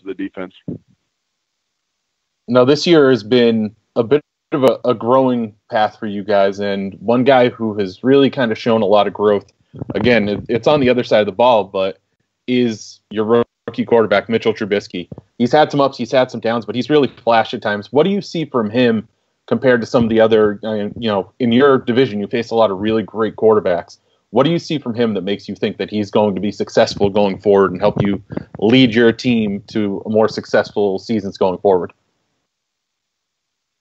of the defense. Now, this year has been a bit of a growing path for you guys, and one guy who has really kind of shown a lot of growth, again, it's on the other side of the ball, but is your rookie quarterback, Mitchell Trubisky. He's had some ups, he's had some downs, but he's really flashed at times. What do you see from him compared to some of the other, in your division, you face a lot of really great quarterbacks. What do you see from him that makes you think that he's going to be successful going forward and help you lead your team to more successful seasons going forward?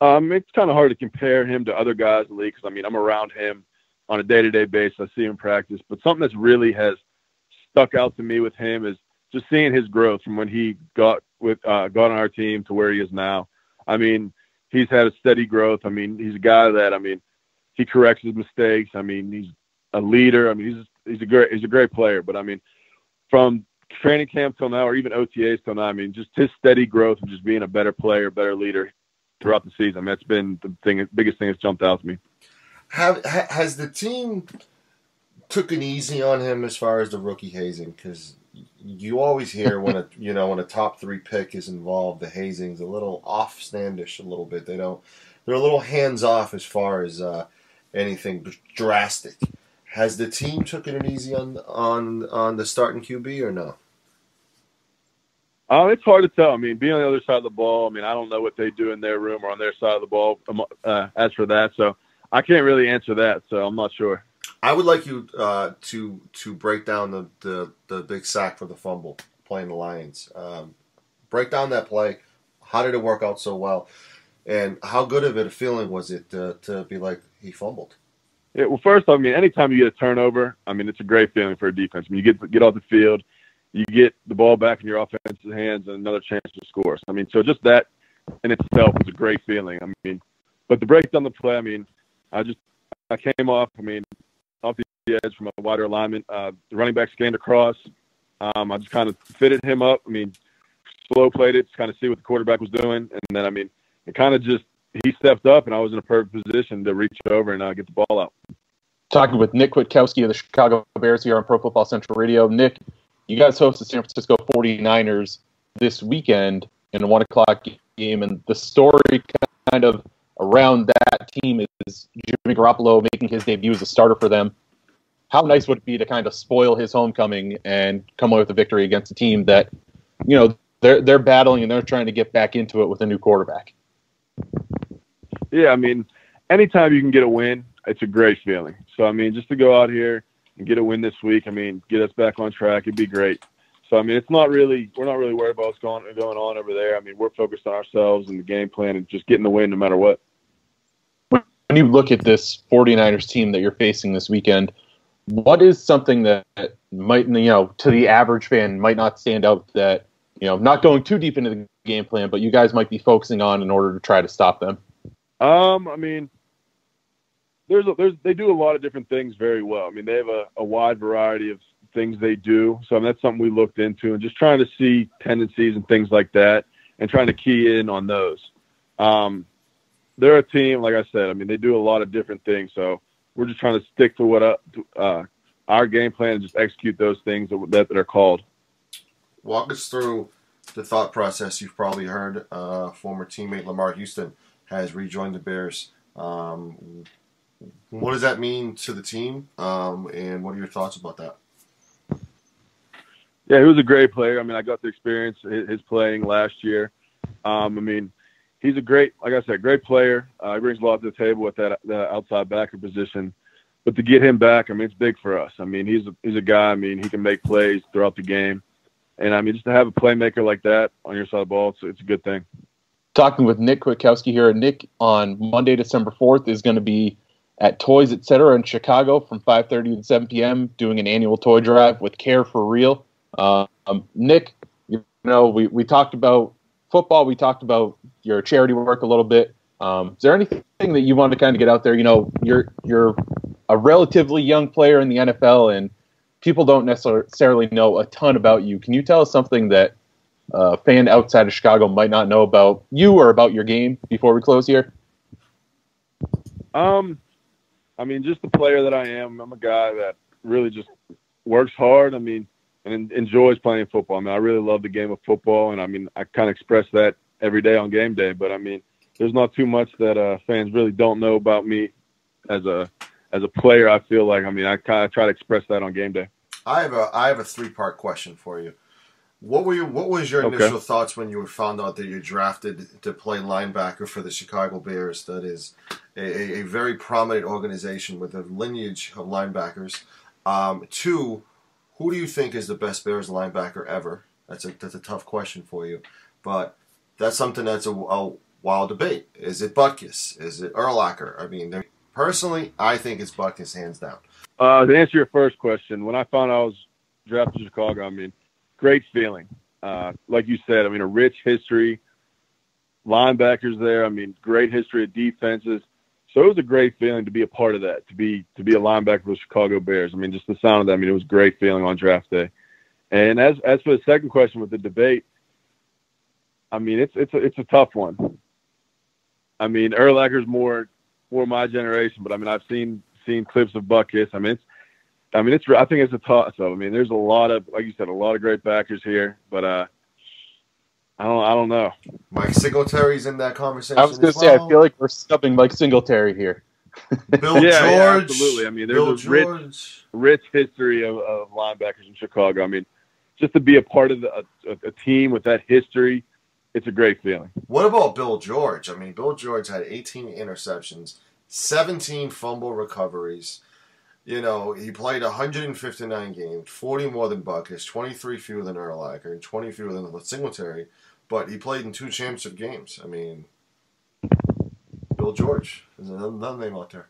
It's kind of hard to compare him to other guys in the league because, I'm around him on a day-to-day basis. I see him practice. But something that's really has stuck out to me with him is just seeing his growth from when he got on our team to where he is now. He's had a steady growth. He's a guy that, he corrects his mistakes. He's a leader. He's a great player. But, from training camp till now or even OTAs till now, just his steady growth and just being a better player, better leader throughout the season. That's been the biggest thing that's jumped out to me. Has the team took it easy on him as far as the rookie hazing? Because you always hear when a top 3 pick is involved, the hazing's a little offstandish a little bit. They're a little hands off as far as anything drastic. Has the team taken it easy on the starting QB or no? It's hard to tell. Being on the other side of the ball, I don't know what they do in their room or on their side of the ball as for that. So I can't really answer that. So I'm not sure. I would like you to break down the big sack for the fumble playing the Lions. Break down that play. How did it work out so well? And how good of a feeling was it to be like he fumbled? Yeah, well, first, anytime you get a turnover, it's a great feeling for a defense. You get off the field. You get the ball back in your offensive hands and another chance to score. So just that in itself is a great feeling. But to break down the play, I came off the edge from a wider alignment. The running back scanned across. I just kind of fitted him up. Slow played it to kind of see what the quarterback was doing. And then, it kind of just, he stepped up and I was in a perfect position to reach over and get the ball out. Talking with Nick Kwiatkoski of the Chicago Bears here on Pro Football Central Radio. Nick, you guys host the San Francisco 49ers this weekend in a 1 o'clock game, and the story kind of around that team is Jimmy Garoppolo making his debut as a starter for them. How nice would it be to kind of spoil his homecoming and come away with a victory against a team that, they're battling and they're trying to get back into it with a new quarterback? Yeah, anytime you can get a win, it's a great feeling. So, just to go out here and get a win this week, get us back on track, it'd be great. So, we're not really worried about what's going on over there. We're focused on ourselves and the game plan and just getting the win no matter what. When you look at this 49ers team that you're facing this weekend, what is something that might, to the average fan might not stand out that, not going too deep into the game plan, but you guys might be focusing on in order to try to stop them? They do a lot of different things very well. They have a wide variety of things they do. So that's something we looked into and just trying to see tendencies and things like that and trying to key in on those. They're a team, like I said, they do a lot of different things. So we're just trying to stick to what our game plan and just execute those things that are called. Walk us through the thought process. You've probably heard former teammate Lamar Houston has rejoined the Bears. What does that mean to the team, and what are your thoughts about that? Yeah, he was a great player. I got to experience his playing last year. He's a great player. He brings a lot to the table with that outside backer position. But to get him back, it's big for us. He's a guy. He can make plays throughout the game, and just to have a playmaker like that on your side of the ball, it's a good thing. Talking with Nick Kwiatkoski here. Nick, on Monday, December 4th, is going to be at Toys Etc. in Chicago from 5:30 to 7 p.m. doing an annual toy drive with Care for Real. Nick, we talked about football. We talked about your charity work a little bit. Is there anything that you want to kind of get out there? You're a relatively young player in the NFL, and people don't necessarily know a ton about you. Can you tell us something that a fan outside of Chicago might not know about you or about your game before we close here? Just the player that I am. I'm a guy that really just works hard. and enjoys playing football. I mean, I really love the game of football, and I mean, I kind of express that every day on game day. But I mean, there's not too much that fans really don't know about me as a player. I feel like, I mean, I kind of try to express that on game day. I have a 3-part question for you. What was your initial thoughts when you found out that you're drafted to play linebacker for the Chicago Bears? That is a very prominent organization with a lineage of linebackers. 2, who do you think is the best Bears linebacker ever? That's a tough question for you, but that's something that's a wild debate. Is it Butkus? Is it Urlacher? I mean, personally, I think it's Butkus hands down. To answer your first question, when I found I was drafted to Chicago, I mean, great feeling. Like you said, I mean, a rich history, linebackers there. I mean, great history of defenses. So it was a great feeling to be a part of that, to be a linebacker for the Chicago Bears. I mean, just the sound of that. I mean, it was a great feeling on draft day. And as for the second question with the debate, I mean, it's a tough one. I mean, Urlacher's more my generation, but I mean, I've seen clips of Butkus. I think it's a toss. So I mean, there's a lot of, like you said, a lot of great backers here, but I don't know. Mike Singletary's in that conversation. I was going to say, I feel like we're stubbing Mike Singletary here. Bill George, yeah, absolutely. I mean, there's a rich history of linebackers in Chicago. I mean, just to be a part of a team with that history, it's a great feeling. What about Bill George? I mean, Bill George had 18 interceptions, 17 fumble recoveries. You know, he played 159 games, 40 more than Butkus, 23 fewer than Urlacher, and 20 fewer than Singletary. But he played in 2 championship games. I mean, Bill George is another name out there.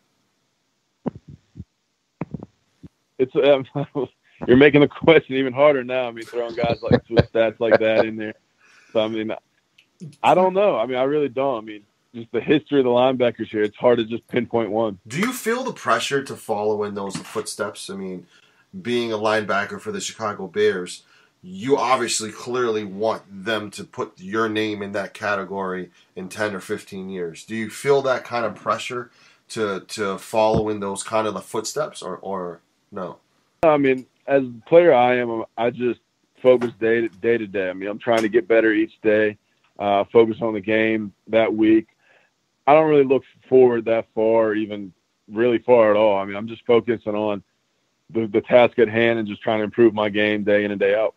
It's you're making the question even harder now. I mean, throwing guys like with stats like that in there. So I mean, I don't know. I mean, I really don't. I mean, just the history of the linebackers here, it's hard to just pinpoint one. Do you feel the pressure to follow in those footsteps? I mean, being a linebacker for the Chicago Bears, you obviously clearly want them to put your name in that category in 10 or 15 years. Do you feel that kind of pressure to follow in those kind of the footsteps or no? I mean, as a player I am, I just focus day to day. I mean, I'm trying to get better each day, focus on the game that week. I don't really look forward that far, even really far at all. I mean, I'm just focusing on the task at hand and just trying to improve my game day in and day out.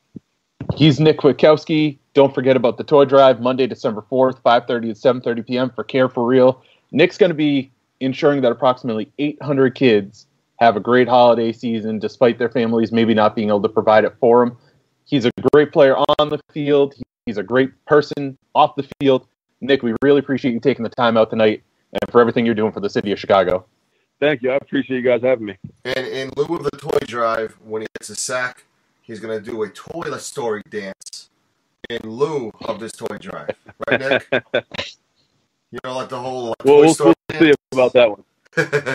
He's Nick Kwiatkoski. Don't forget about the toy drive, Monday, December 4th, 5:30 to 7:30 p.m. for Care for Real. Nick's going to be ensuring that approximately 800 kids have a great holiday season despite their families maybe not being able to provide it for them. He's a great player on the field. He's a great person off the field. Nick, we really appreciate you taking the time out tonight and for everything you're doing for the city of Chicago. Thank you. I appreciate you guys having me. And in lieu of the toy drive, when he gets a sack, he's going to do a Toy Story dance in lieu of this toy drive. Right, Nick? You know, like the whole Toy Story dance? We'll see about that one.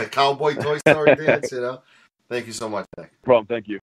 Cowboy Toy Story dance, you know? Thank you so much, Nick. No problem. Thank you.